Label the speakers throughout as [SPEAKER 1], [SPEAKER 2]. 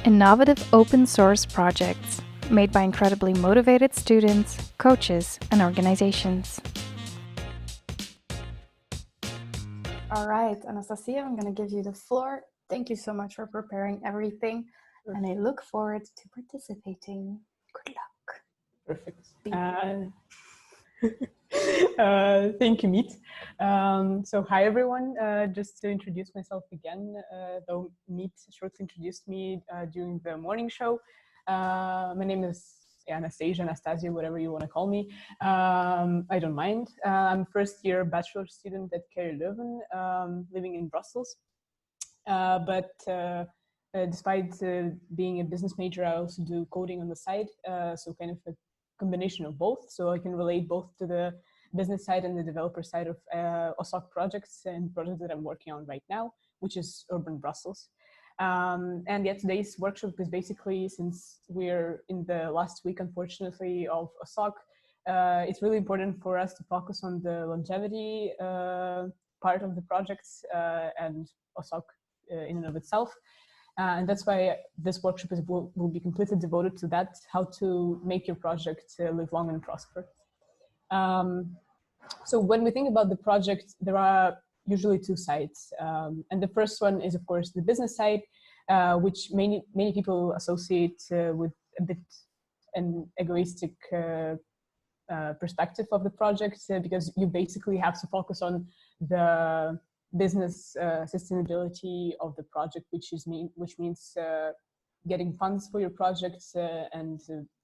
[SPEAKER 1] Innovative open source projects made by incredibly motivated students, coaches, and organizations.
[SPEAKER 2] All right, Anastasia, I'm going to give you the floor. Thank you so much for preparing everything, and I look forward to participating. Good luck.
[SPEAKER 3] Perfect. Thank you, Meet. So hi, everyone. Just to introduce myself again, though Meet shortly introduced me during the morning show. My name is Anastasia, whatever you want to call me. I don't mind. I'm first year bachelor student at KU Leuven, living in Brussels. Despite being a business major, I also do coding on the side. So kind of a combination of both. So I can relate both to the business side and the developer side of osoc projects and projects that I'm working on right now, which is Urban Brussels. And yeah, today's workshop is basically, since we're in the last week, unfortunately, of osoc, it's really important for us to focus on the longevity part of the projects and osoc in and of itself. And that's why this workshop will be completely devoted to that, how to make your project live long and prosper. So when we think about the project, there are usually two sides. And the first one is, of course, the business side, which many people associate with a bit an egoistic perspective of the project, because you basically have to focus on the business sustainability of the project, which means getting funds for your project and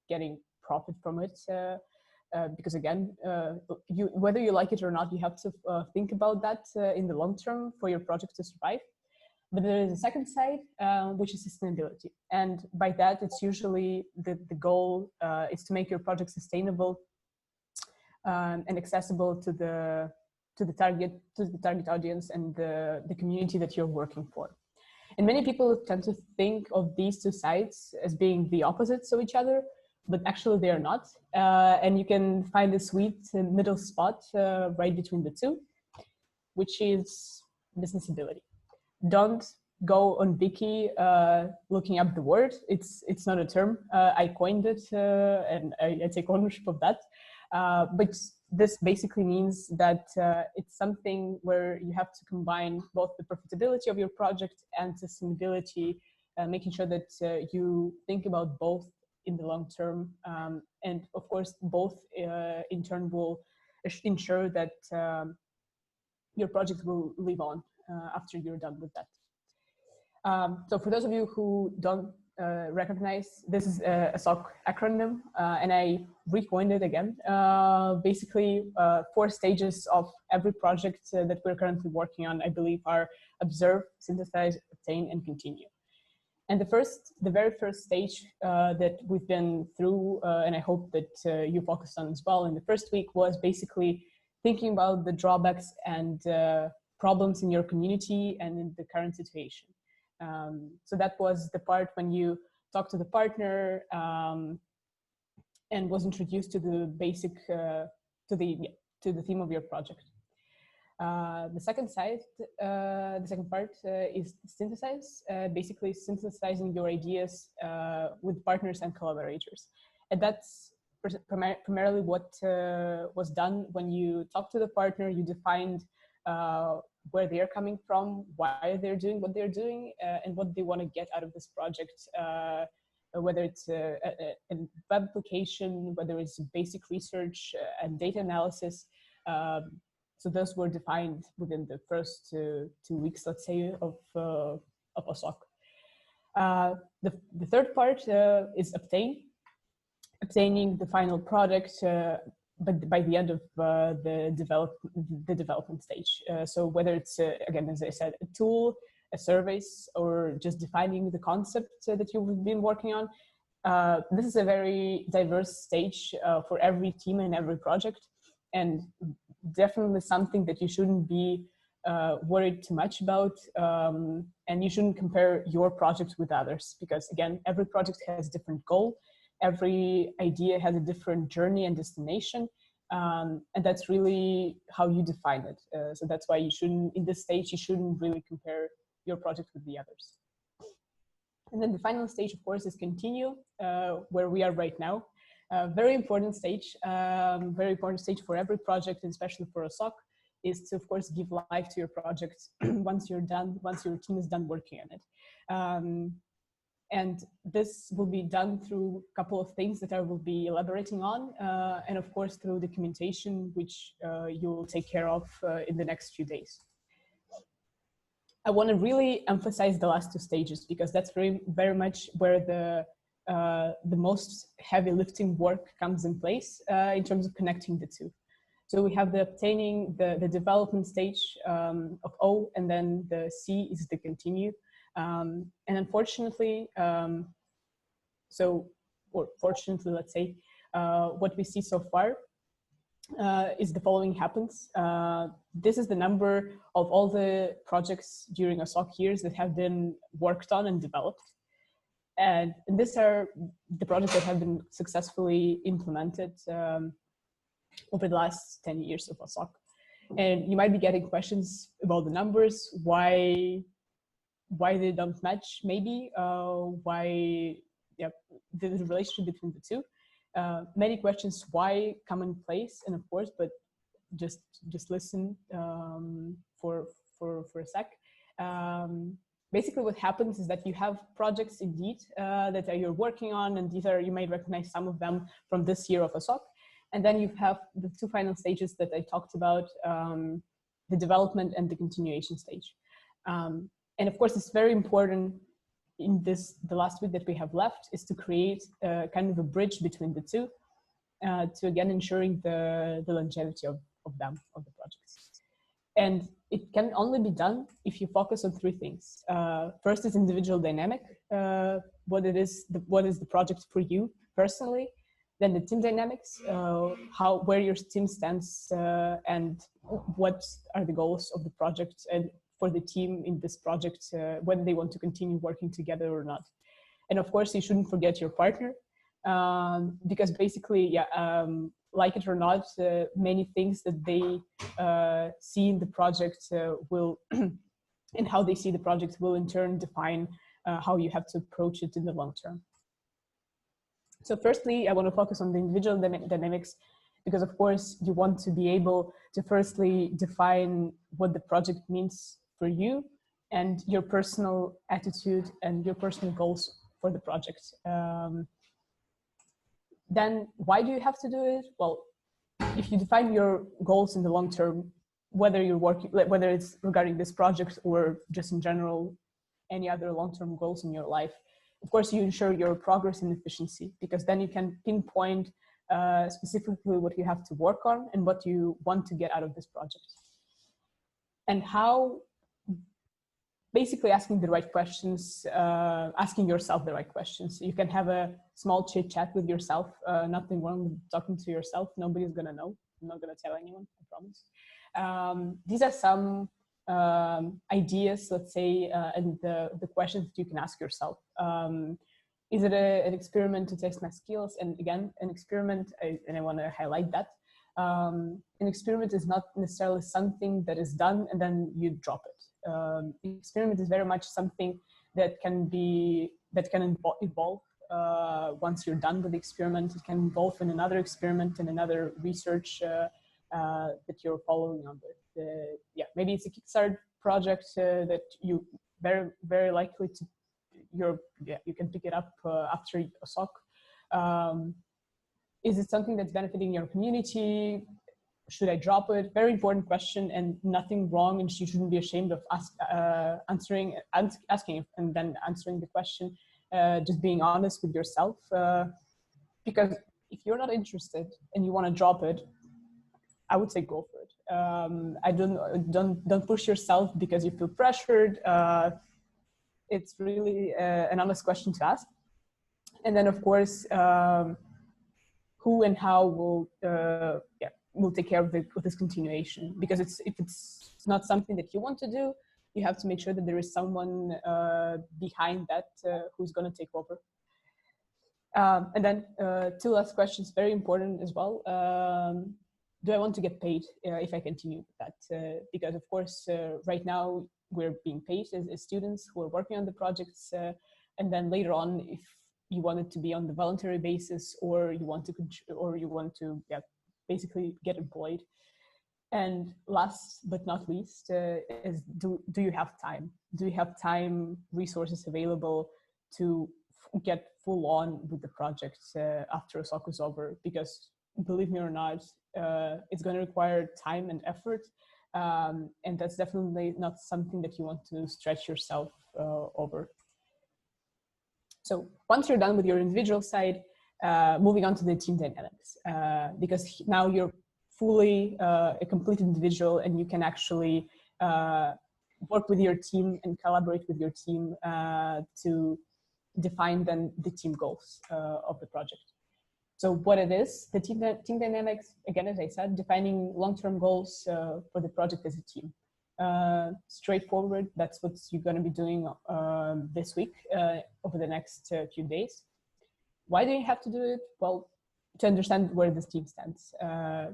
[SPEAKER 3] getting profit from it. Because again, whether you like it or not, you have to think about that in the long term for your project to survive. But there is a second side, which is sustainability. And by that, it's usually the goal is to make your project sustainable and accessible to the target audience and the community that you're working for. And many people tend to think of these two sides as being the opposites of each other, but actually they are not. And you can find a sweet middle spot right between the two, which is businessability. Don't go on Wiki looking up the word. It's not a term. I coined it and I take ownership of that. But this basically means that it's something where you have to combine both the profitability of your project and sustainability, making sure that you think about both in the long term. And of course, both in turn will ensure that your project will live on after you're done with that. So for those of you who don't recognize, this is a osoc acronym, and I recoined it again. Basically, 4 stages of every project that we're currently working on, I believe, are observe, synthesize, obtain, and continue. And the very first stage that we've been through, and I hope that you focused on as well in the first week, was basically thinking about the drawbacks and problems in your community and in the current situation. So that was the part when you talk to the partner and was introduced to the basic, to the theme of your project. The second part is synthesize, basically synthesizing your ideas with partners and collaborators. And that's primarily what was done when you talk to the partner. You defined where they're coming from, why they're doing what they're doing, and what they want to get out of this project, whether it's a web application, whether it's basic research and data analysis. So those were defined within the first 2 weeks, let's say, of osoc. The third part is obtaining the final product, but by the end of the development stage. So whether it's, again, as I said, a tool, a service, or just defining the concept that you've been working on, this is a very diverse stage for every team and every project, and definitely something that you shouldn't be worried too much about, and you shouldn't compare your project with others, because again, every project has a different goal. Every idea has a different journey and destination, and that's really how you define it. So that's why you shouldn't, in this stage, you shouldn't really compare your project with the others. And then the final stage, of course, is continue, where we are right now. Very important stage for every project, and especially for a SOC, is to, of course, give life to your project once you're done, once your team is done working on it. And this will be done through a couple of things that I will be elaborating on, and of course through documentation, which you will take care of in the next few days. I want to really emphasize the last two stages, because that's very much where the most heavy lifting work comes in place in terms of connecting the two. So we have the obtaining, the development stage of O, and then the C is the continue. And unfortunately, or fortunately, let's say, what we see so far is the following happens. This is the number of all the projects during a SOC years that have been worked on and developed. And these are the projects that have been successfully implemented over the last 10 years of a SOC. And you might be getting questions about the numbers, why they don't match, maybe, why, yeah, the relationship between the two. Many questions why come in place, and of course, but just listen for a sec. Basically, what happens is that you have projects indeed that you're working on, and these are, you might recognize some of them from this year of a SOC. And then you have the two final stages that I talked about, the development and the continuation stage. And of course, it's very important in the last week that we have left is to create kind of a bridge between the two, to again ensuring the longevity of the projects. And it can only be done if you focus on three things. First is individual dynamic, what is the project for you personally. Then the team dynamics, where your team stands, and what are the goals of the project and for the team in this project, whether they want to continue working together or not. And of course, you shouldn't forget your partner, because basically, yeah, like it or not, many things that they see in the project will, and how they see the project will in turn define how you have to approach it in the long term. So firstly, I want to focus on the individual dynamics, because of course you want to be able to firstly define what the project means for you and your personal attitude and your personal goals for the project. Then why do you have to do it? Well, if you define your goals in the long term, whether you're working, whether it's regarding this project or just in general, any other long-term goals in your life, of course, you ensure your progress and efficiency, because then you can pinpoint specifically what you have to work on and what you want to get out of this project. And how, basically asking the right questions, asking yourself the right questions. You can have a small chit chat with yourself, nothing wrong with talking to yourself. Nobody's gonna know. I'm not gonna tell anyone, I promise. These are some ideas, let's say, and the questions that you can ask yourself. Is it an experiment to test my skills? And again, an experiment, and I want to highlight that, an experiment is not necessarily something that is done and then you drop it. The experiment is very much something that can evolve once you're done with the experiment. It can evolve in another experiment and another research that you're following on with. Yeah, maybe it's a Kickstarter project that you very likely to you can pick it up after a SOC. Is it something that's benefiting your community? Should I drop it? Very important question, and nothing wrong, and you shouldn't be ashamed of asking and then answering the question. Just being honest with yourself, because if you're not interested and you want to drop it, I would say go for it. Don't push yourself because you feel pressured. It's really an honest question to ask. And then, of course, who and how will take care of this continuation? Because if it's not something that you want to do, you have to make sure that there is someone behind that who's going to take over. And then two last questions, very important as well. Do I want to get paid if I continue with that? Because of course, right now we're being paid as students who are working on the projects, and then later on, if you want it to be on the voluntary basis, or you want to basically get employed. And last but not least is do you have time? Do you have time, resources available to get full on with the project after osoc is over? Because believe me or not, it's going to require time and effort, and that's definitely not something that you want to stretch yourself over. So once you're done with your individual side, moving on to the team dynamics, because now you're fully a complete individual, and you can actually work with your team and collaborate with your team to define then the team goals of the project. So what it is, the team dynamics, again, as I said, defining long-term goals for the project as a team. Straightforward, that's what you're going to be doing this week over the next few days. Why do you have to do it? Well, to understand where this team stands,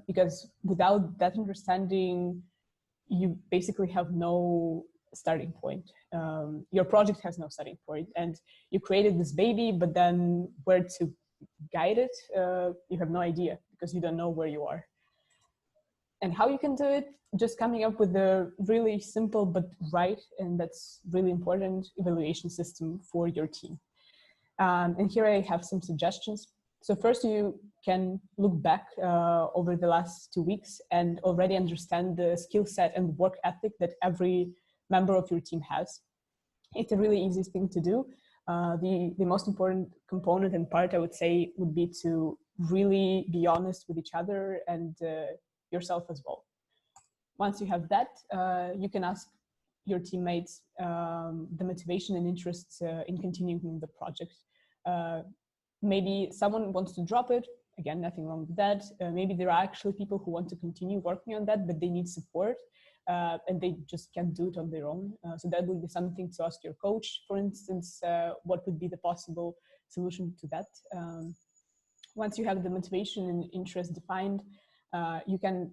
[SPEAKER 3] because without that understanding, you basically have no starting point. Your project has no starting point, and you created this baby, but then where to guide it, you have no idea, because you don't know where you are. And how you can do it, just coming up with a really simple but right, and that's really important, evaluation system for your team. And here I have some suggestions. So first, you can look back over the last 2 weeks and already understand the skill set and work ethic that every member of your team has. It's a really easy thing to do. The most important component and part, I would say, would be to really be honest with each other and yourself as well. Once you have that, you can ask your teammates the motivation and interests in continuing the project. Maybe someone wants to drop it. Again, nothing wrong with that. Maybe there are actually people who want to continue working on that, but they need support and they just can't do it on their own. So that would be something to ask your coach, for instance, what would be the possible solution to that. Once you have the motivation and interest defined, you can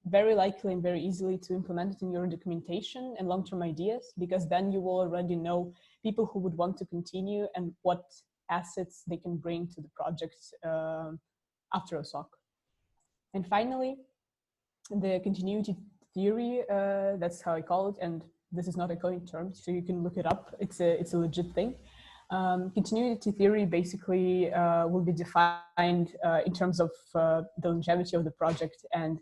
[SPEAKER 3] very likely and very easily to implement it in your documentation and long-term ideas, because then you will already know people who would want to continue and what assets they can bring to the project after osoc. And finally, the continuity theory, that's how I call it, and this is not a coding term, so you can look it up. It's a legit thing. Continuity theory basically will be defined in terms of the longevity of the project, and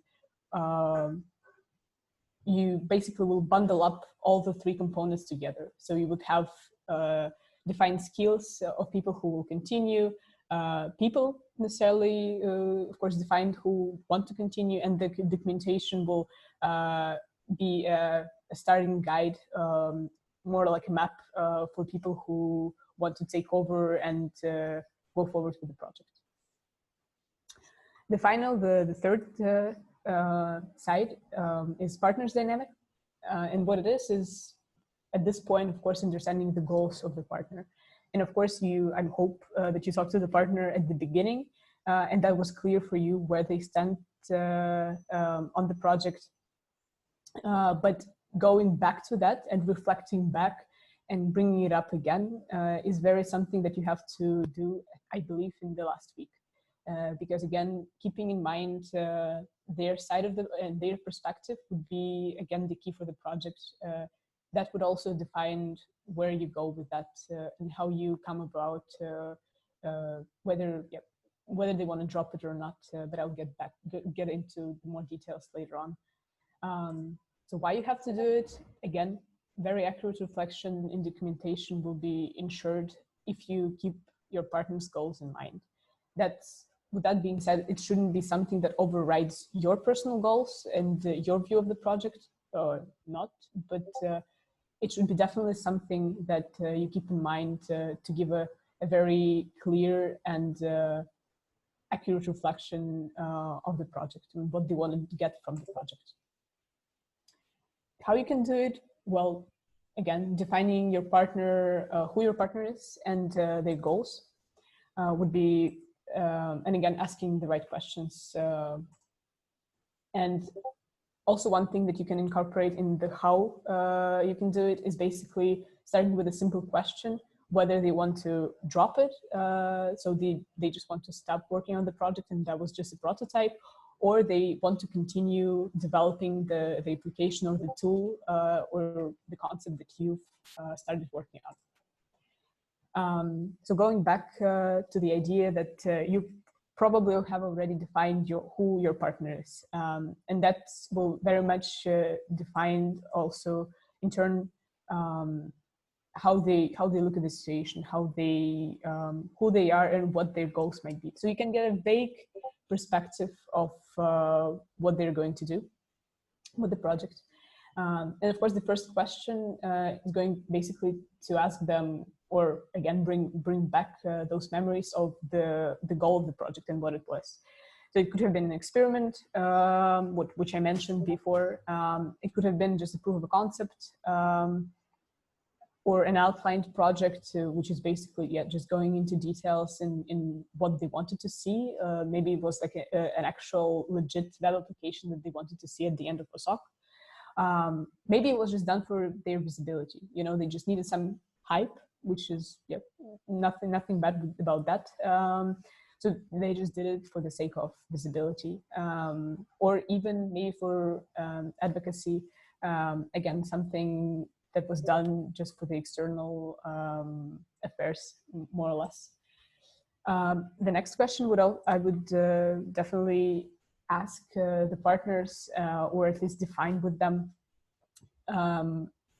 [SPEAKER 3] you basically will bundle up all the three components together. So you would have defined skills of people who will continue, people necessarily, of course, defined who want to continue, and the documentation will be a starting guide, more like a map for people who want to take over and go forward with the project. The third side is partners dynamic, and what it is at this point, of course, understanding the goals of the partner. And of course, I hope that you talked to the partner at the beginning, and that was clear for you where they stand on the project. But going back to that and reflecting back and bringing it up again is very something that you have to do, I believe, in the last week. Because again, keeping in mind their side of their perspective would be, again, the key for the project. That would also define where you go with that and how you come about whether they want to drop it or not. But I'll get into more details later on. So why you have to do it? Again, very accurate reflection in documentation will be ensured if you keep your partner's goals in mind. With that being said, it shouldn't be something that overrides your personal goals and your view of the project, or not, but it should be definitely something that you keep in mind to give a very clear and accurate reflection of the project and what they want to get from the project. How you can do it? Well, again, defining your partner, who your partner is, and their goals would be, and again, asking the right questions. And also one thing that you can incorporate in the how you can do it is basically starting with a simple question. whether they want to drop it, so they just want to stop working on the project and that was just a prototype, or they want to continue developing the application or the tool or the concept that you've started working on. So going back to the idea that you probably have already defined who your partner is, and that will very much define also in turn how they look at the situation, how they who they are and what their goals might be. So you can get a vague perspective of what they're going to do with the project. And of course, the first question is going basically to ask them, or again, bring back those memories of the goal of the project and what it was. So it could have been an experiment, which I mentioned before. It could have been just a proof of a concept, or an outlined project, which is basically just going into details in what they wanted to see. Maybe it was like an actual legit web application that they wanted to see at the end of osoc. Maybe it was just done for their visibility. You know, they just needed some hype, which is nothing bad about that. So they just did it for the sake of visibility, or even maybe for advocacy. Again, something that was done just for the external affairs, more or less. The next question I would definitely ask the partners, or at least define with them,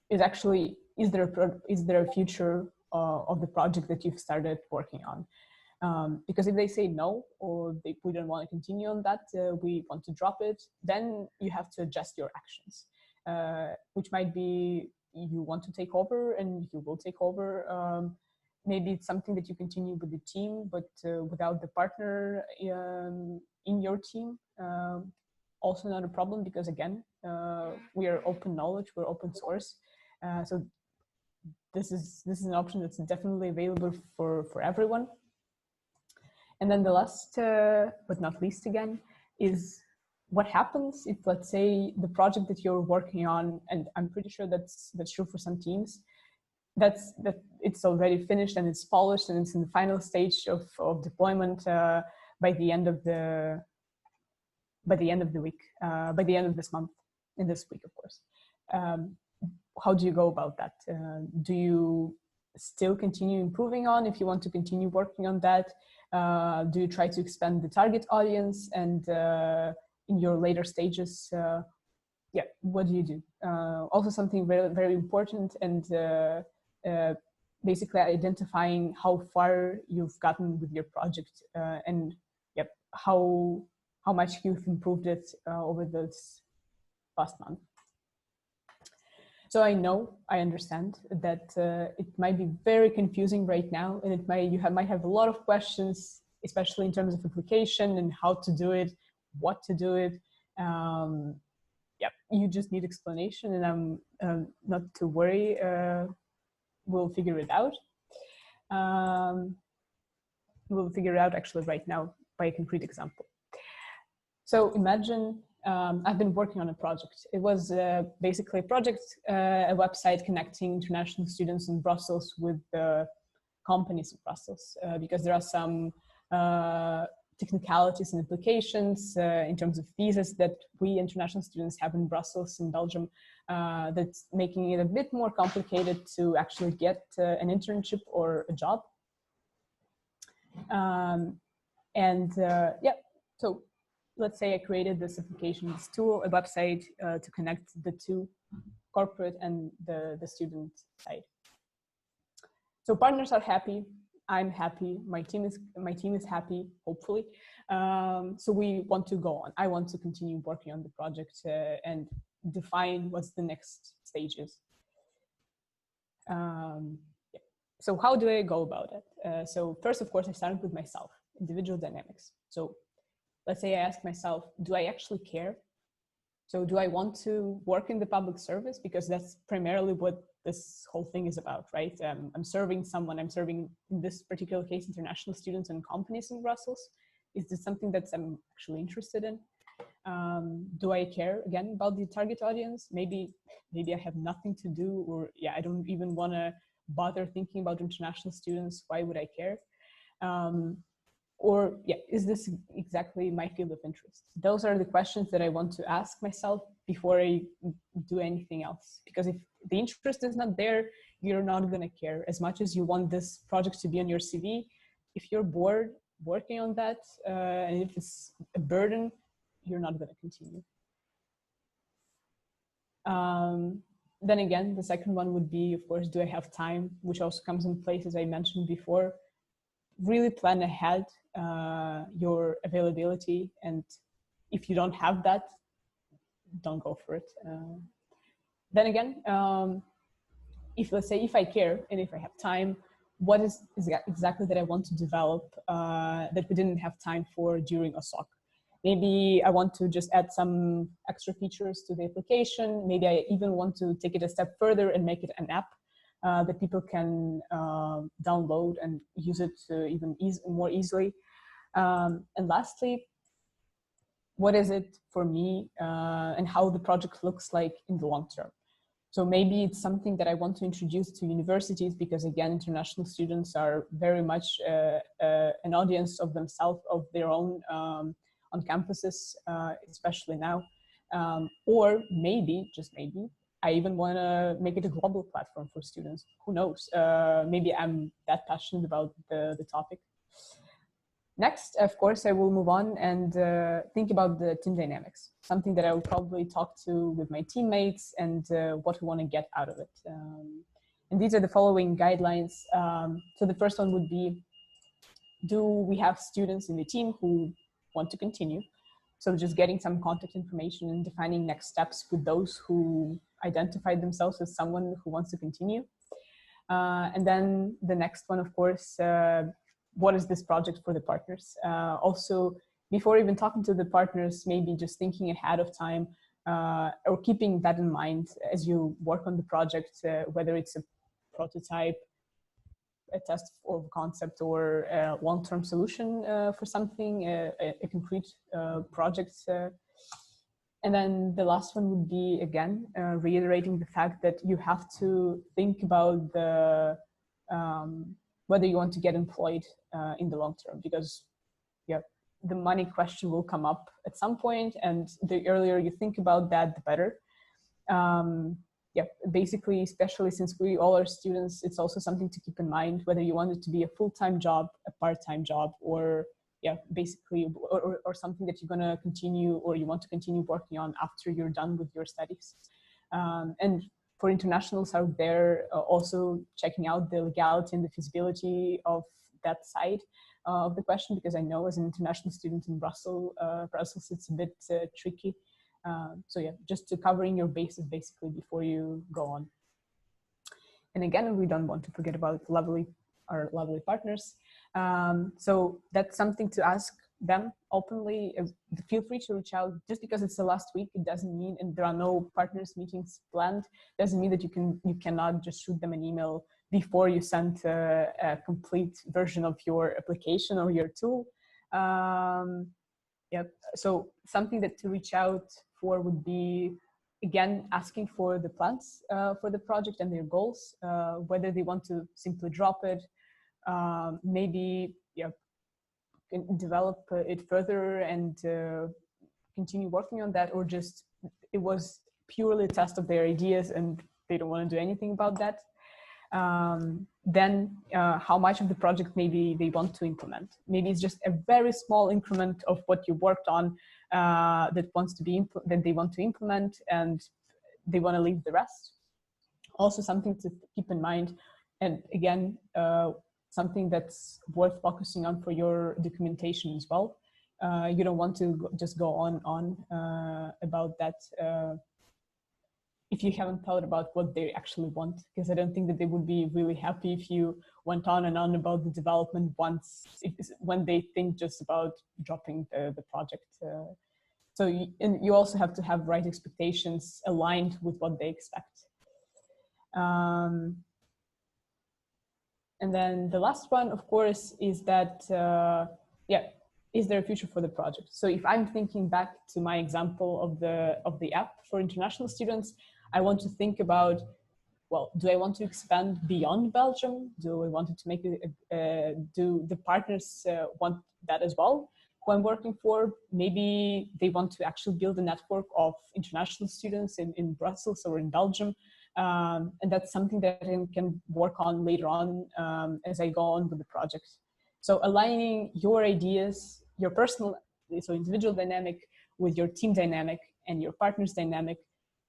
[SPEAKER 3] is actually, is there a future of the project that you've started working on? Because if they say no, or we don't want to continue on that, we want to drop it, then you have to adjust your actions, which might be you want to take over and you will take over. Maybe it's something that you continue with the team, but without the partner in your team. Also not a problem, because again, we are open knowledge, we're open source. So this is an option that's definitely available for everyone. And then the last, but not least again, is what happens if, let's say, the project that you're working on, and I'm pretty sure that's true for some teams, that it's already finished and it's polished and it's in the final stage of deployment by the end of the week, by the end of this month, in this week, of course. How do you go about that? Do you still continue improving on, if you want to continue working on that? Do you try to expand the target audience? And in your later stages, what do you do? Also something very, very important, and basically identifying how far you've gotten with your project, and how much you've improved it over this past month. So I understand that it might be very confusing right now, and you might have a lot of questions, especially in terms of application and how to do it, what to do it. You just need explanation, and I'm not to worry. We'll figure it out. We'll figure it out actually right now by a concrete example. So imagine I've been working on a project. It was basically a project, a website connecting international students in Brussels with the companies in Brussels, because there are some technicalities and implications in terms of visas that we international students have in Brussels, in Belgium, that's making it a bit more complicated to actually get an internship or a job. So let's say I created this application, this tool, a website to connect the two, corporate and the student side. So partners are happy, I'm happy, my team is happy, hopefully. So we want to go on. I want to continue working on the project and define what's the next stage is. So how do I go about it? So first, of course, I started with myself, individual dynamics. So let's say I ask myself, do I actually care? So do I want to work in the public service? Because that's primarily what this whole thing is about, right? I'm serving someone, I'm serving, in this particular case, international students and companies in Brussels. Is this something that I'm actually interested in? Do I care, again, about the target audience? Maybe I have nothing to do, or I don't even want to bother thinking about international students? Why would I care? Or is this exactly my field of interest? Those are the questions that I want to ask myself before I do anything else. Because if the interest is not there, you're not going to care. As much as you want this project to be on your CV, if you're bored working on that, and if it's a burden, you're not going to continue. Then again, the second one would be, of course, do I have time? Which also comes in place, as I mentioned before. Really plan ahead your availability, and if you don't have that, don't go for it. Then again, let's say if I care and if I have time, what is exactly that I want to develop that we didn't have time for during osoc? Maybe I want to just add some extra features to the application. Maybe I even want to take it a step further and make it an app that people can download and use it even more easily. And lastly, what is it for me and how the project looks like in the long term? So maybe it's something that I want to introduce to universities, because again, international students are very much an audience of themselves, of their own on campuses, especially now. Or maybe, just maybe, I even want to make it a global platform for students. Who knows? Maybe I'm that passionate about the topic. Next, of course, I will move on and think about the team dynamics, something that I will probably talk to with my teammates and what we want to get out of it. And these are the following guidelines. So the first one would be, do we have students in the team who want to continue? So just getting some contact information and defining next steps with those who identified themselves as someone who wants to continue. And then the next one, of course, what is this project for the partners? Also, before even talking to the partners, maybe just thinking ahead of time or keeping that in mind as you work on the project, whether it's a prototype, a test of concept, or a long-term solution for something, a concrete project. And then the last one would be, again, reiterating the fact that you have to think about the whether you want to get employed in the long term, because the money question will come up at some point, and the earlier you think about that, the better. Basically, especially since we all are students, it's also something to keep in mind, whether you want it to be a full-time job, a part-time job, or basically, or something that you're going to continue, or you want to continue working on after you're done with your studies. And for internationals out there, also checking out the legality and the feasibility of that side of the question, because I know as an international student in Brussels, it's a bit tricky. So just to covering your bases basically before you go on. And again, we don't want to forget about our lovely partners. So that's something to ask them openly. Feel free to reach out. Just because it's the last week, it doesn't mean, and there are no partners meetings planned, doesn't mean that you cannot just shoot them an email before you send a complete version of your application or your tool. So something that to reach out for would be, again, asking for the plans for the project and their goals, whether they want to simply drop it, maybe develop it further and continue working on that, or just it was purely a test of their ideas and they don't want to do anything about that. Then how much of the project maybe they want to implement. Maybe it's just a very small increment of what you worked on that they want to implement, and they want to leave the rest. Also something to keep in mind, and again, something that's worth focusing on for your documentation as well. You don't want to just go on about that if you haven't thought about what they actually want, because I don't think that they would be really happy if you went on and on about the development when they think just about dropping the project. So you also have to have right expectations aligned with what they expect. And then the last one, of course, is that, is there a future for the project? So if I'm thinking back to my example of the app for international students, I want to think about well, do I want to expand beyond Belgium? Do I want to make it, do the partners want that as well? Who I'm working for, maybe they want to actually build a network of international students in Brussels or in Belgium. And that's something that I can work on later on as I go on with the project. So aligning your ideas, your personal, so individual dynamic with your team dynamic and your partner's dynamic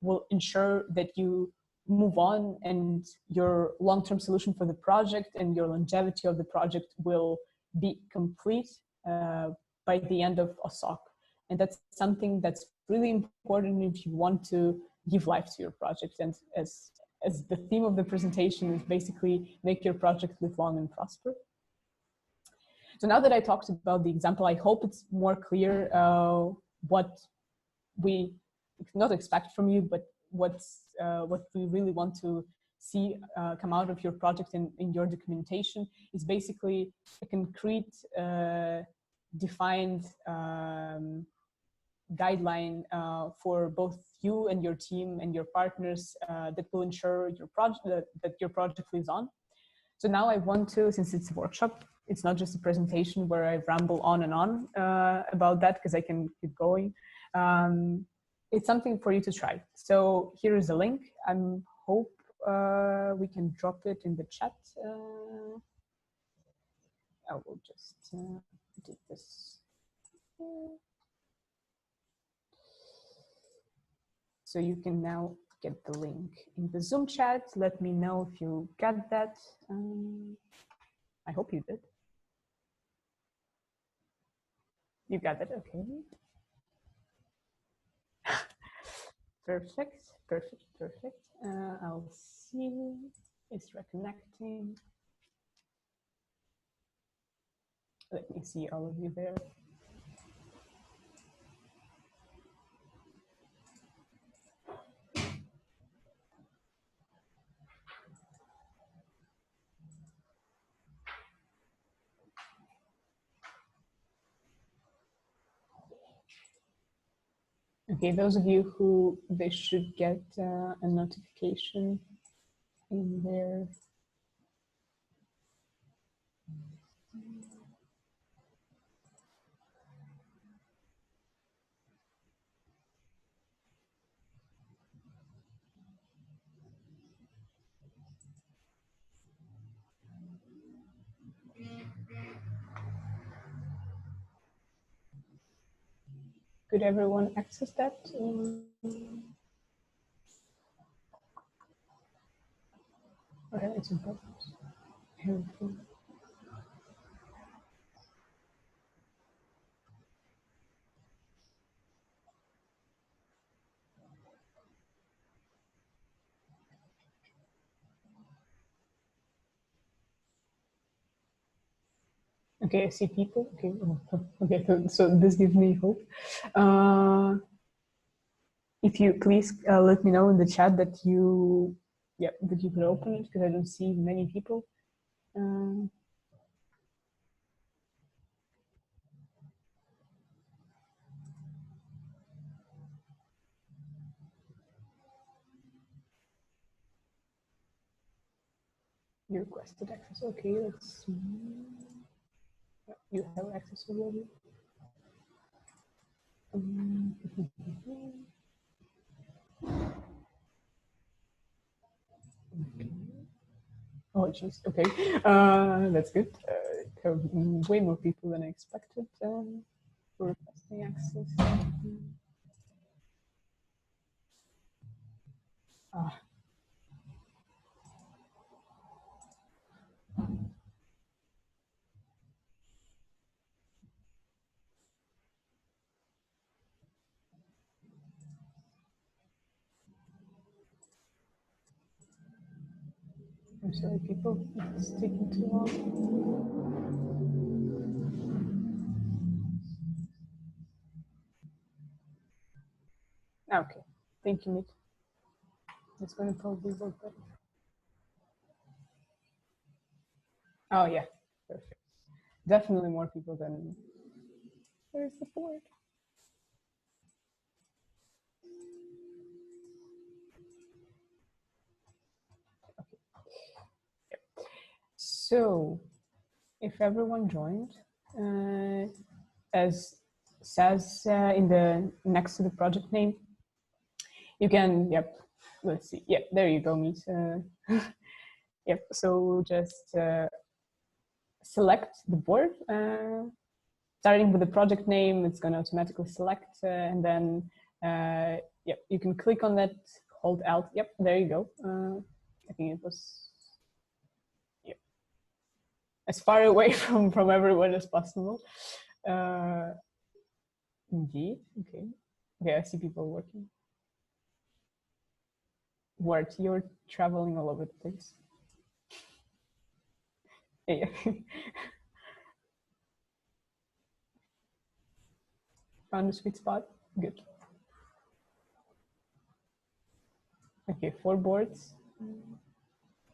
[SPEAKER 3] will ensure that you move on and your long-term solution for the project and your longevity of the project will be complete by the end of osoc. And that's something that's really important if you want to give life to your project. And as the theme of the presentation is basically make your project live long and prosper. So now that I talked about the example, I hope it's more clear what we not expect from you, but what we really want to see come out of your project in your documentation is basically a concrete, defined guideline for both you and your team and your partners that will ensure your project that your project lives on. So now I want to, since it's a workshop, it's not just a presentation where I ramble on and on about that because I can keep going. It's something for you to try. So here is a link. I hope we can drop it in the chat. I will just do this. So you can now get the link in the Zoom chat. Let me know if you got that. I hope you did. You got it, okay. Perfect, perfect, perfect. I'll see, it's reconnecting. Let me see all of you there. Okay, those of you who they should get a notification in there. Could everyone access that? Okay, it's important. Okay, I see people. Okay, okay. So this gives me hope. If you please let me know in the chat that you, that you can open it because I don't see many people. You requested access. Okay, let's see. You have access already. Oh, jeez. Okay, that's good. Have way more people than I expected for requesting access. I'm sorry, people. It's taking too long. Okay, thank you, Nick. It's going to probably work better. Oh yeah, perfect. Definitely more people than there's the board. So if everyone joined, as says in the next to the project name, you can, yep, let's see, yep, there you go, Meet. Yep, so just select the board. Starting with the project name, it's going to automatically select, and then yep, you can click on that, hold Alt. Yep, there you go. I think it was, yep, as far away from everyone as possible. Indeed. Okay. Okay, I see people working. Wart, you're traveling all over the place. Yeah. Found a sweet spot. Good. Okay, 4 boards.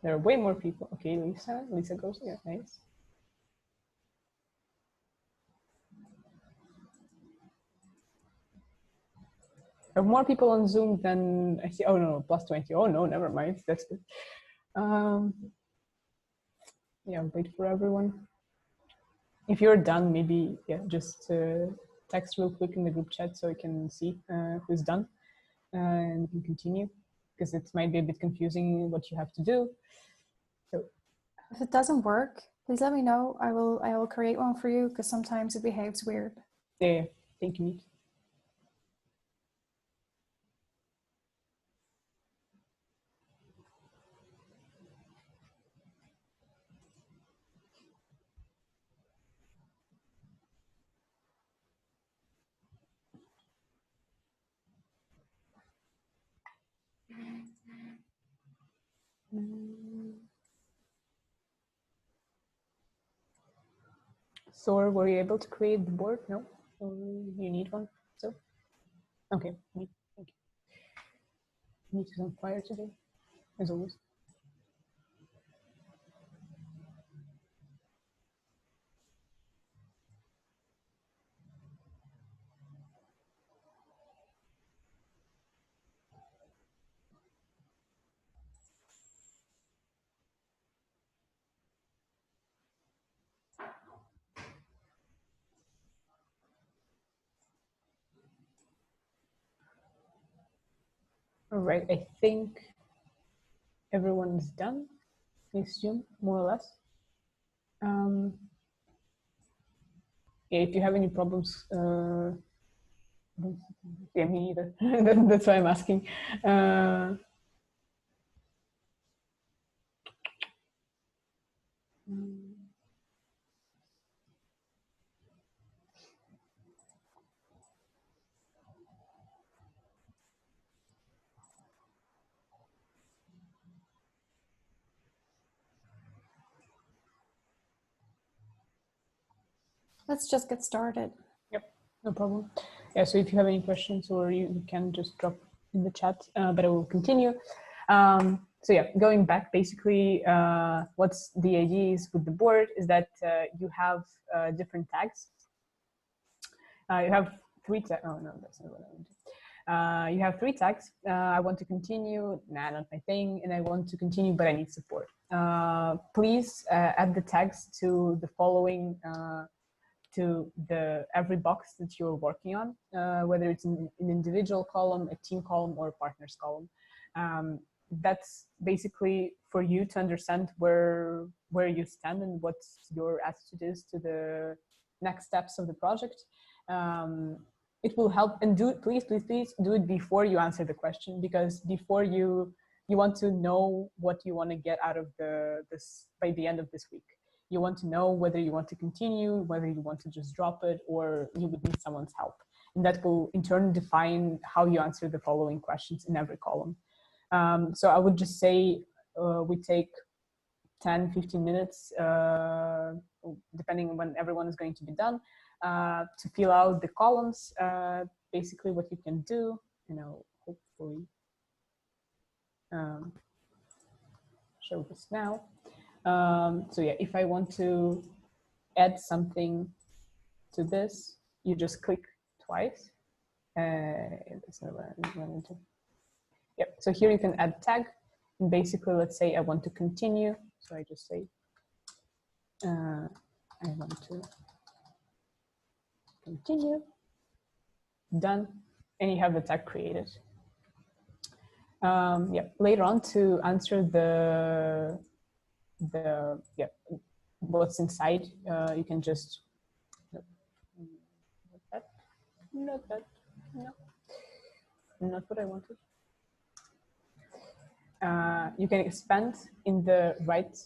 [SPEAKER 3] There are way more people. Okay, Lisa goes. Yeah, nice. There are more people on Zoom than I see. Oh no, plus 20. Oh no, never mind. That's good. Yeah, wait for everyone. If you're done, maybe yeah, just text real quick in the group chat so I can see who's done, and we can continue, because it might be a bit confusing what you have to do. So
[SPEAKER 2] if it doesn't work, please let me know. I will create one for you, because sometimes it behaves weird.
[SPEAKER 3] yeah, thank you. So were you able to create the board? No? Or you need one? So? Okay, thank you. Meet is on fire today, as always. All right, I think everyone is done, I assume, more or less. Yeah, if you have any problems, yeah, me either. That's why I'm asking.
[SPEAKER 2] Let's just get started.
[SPEAKER 3] Yep, no problem. Yeah, so if you have any questions, or you can just drop in the chat, but I will continue. So yeah, going back, basically, what's the idea is with the board is that you have different tags. You have 3 tags. Oh no, that's not what I want to do. You have 3 tags. I want to continue, nah, not my thing, and I want to continue, but I need support. Please add the tags to the following, to every box that you're working on, whether it's an individual column, a team column, or a partners column. That's basically for you to understand where you stand and what your attitude is to the next steps of the project. It will help, and please do it before you answer the question, because before you want to know what you want to get out of this by the end of this week. You want to know whether you want to continue, whether you want to just drop it, or you would need someone's help. And that will in turn define how you answer the following questions in every column. So I would just say we take 10, 15 minutes, depending on when everyone is going to be done, to fill out the columns. Basically what you can do, hopefully show this now. So yeah, if I want to add something to this, you just click twice. That's not what I want to. Yep. So here you can add tag, and basically, let's say I want to continue. So I just say I want to continue. Done. And you have the tag created. Later on, to answer the what's inside, you can just not that, no, not what I wanted. You can expand in the right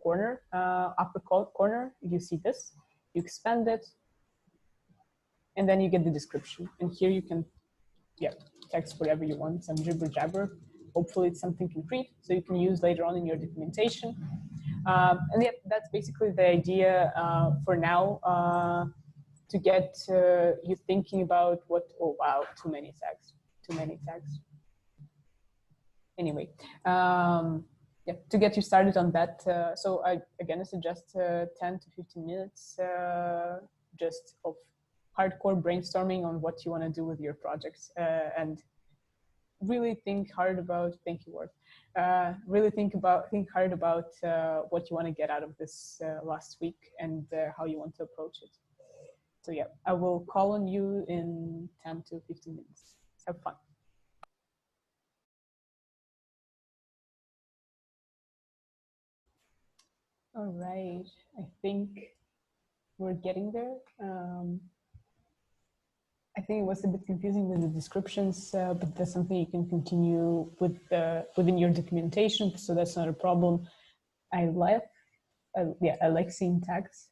[SPEAKER 3] corner, upper corner. You see this. You expand it, and then you get the description. And here you can, text whatever you want, some jibber jabber. Hopefully, it's something concrete, so you can use later on in your documentation. And that's basically the idea for now. To get you thinking about what, oh wow, too many tags. Anyway, to get you started on that. So I suggest 10 to 15 minutes just of hardcore brainstorming on what you want to do with your projects, and really think hard about, thank you, Ward. Really think hard about what you want to get out of this last week and how you want to approach it. So I will call on you in 10 to 15 minutes. Have fun. All right, I think we're getting there. I think it was a bit confusing with the descriptions, but that's something you can continue with within your documentation, so that's not a problem. I like seeing tags.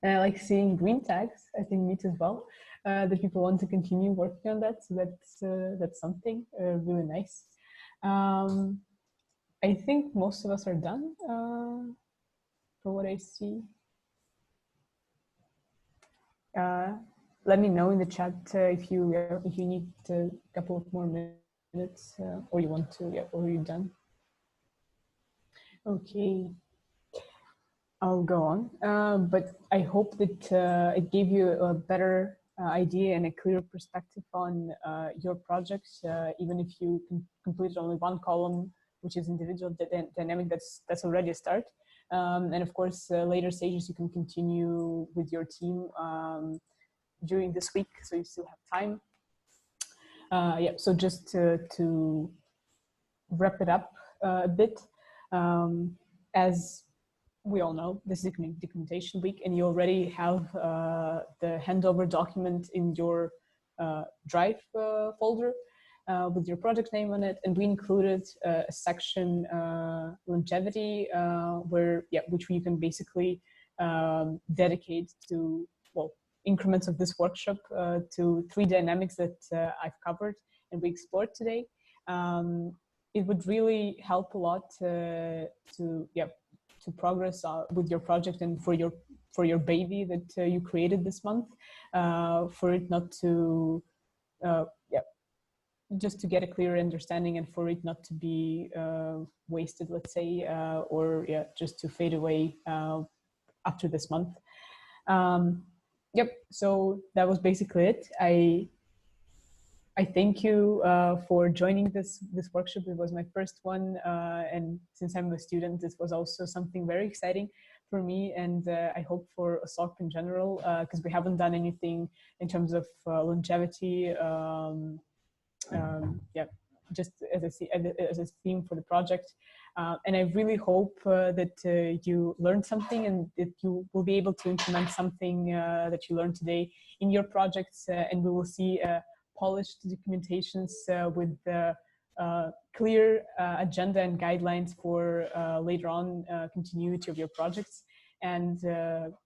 [SPEAKER 3] And I like seeing green tags. I think neat as well. That people want to continue working on that. So that's something really nice. I think most of us are done for what I see. Let me know in the chat if you need a couple of more minutes or you want to, or you're done. Okay. I'll go on, but I hope that it gave you a better idea and a clearer perspective on your projects, even if you completed only one column, which is individual dynamic. That's already a start. And of course, later stages you can continue with your team during this week, so you still have time. So just to wrap it up a bit, as we all know, this is documentation week, and you already have the handover document in your Drive folder with your project name on it, and we included a section longevity, which you can basically dedicate to increments of this workshop to 3 dynamics that I've covered and we explored today. It would really help a lot to progress with your project and for your baby that you created this month, for it not to just to get a clearer understanding and for it not to be wasted, let's say, or just to fade away after this month. So that was basically it. I thank you for joining this workshop. It was my first one, and since I'm a student, this was also something very exciting for me, and I hope for osoc in general, because we haven't done anything in terms of longevity, just as a theme for the project. And I really hope that you learned something and that you will be able to implement something that you learned today in your projects, and we will see polished documentations with clear agenda and guidelines for later on continuity of your projects. And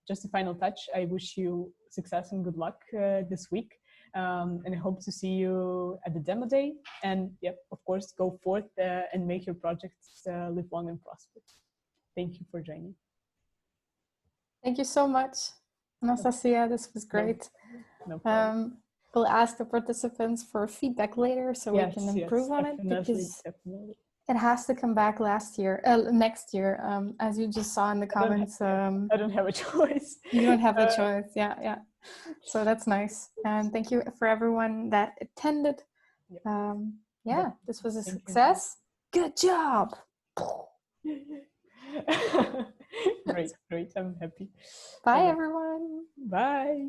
[SPEAKER 3] just a final touch, I wish you success and good luck this week. And I hope to see you at the demo day. And of course, go forth and make your projects live long and prosper. Thank you for joining.
[SPEAKER 2] Thank you so much, Anastasia. This was great.
[SPEAKER 3] No problem.
[SPEAKER 2] We'll ask the participants for feedback later so we can improve on it, because it has to come back next year, as you just saw in the comments.
[SPEAKER 3] I don't have a choice.
[SPEAKER 2] You don't have a choice. Yeah. So that's nice. And thank you for everyone that attended. This was a success. Good job.
[SPEAKER 3] Great. I'm happy.
[SPEAKER 2] Bye,
[SPEAKER 3] Okay.
[SPEAKER 2] everyone.
[SPEAKER 3] Bye.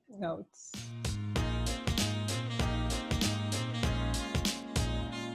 [SPEAKER 3] No, it's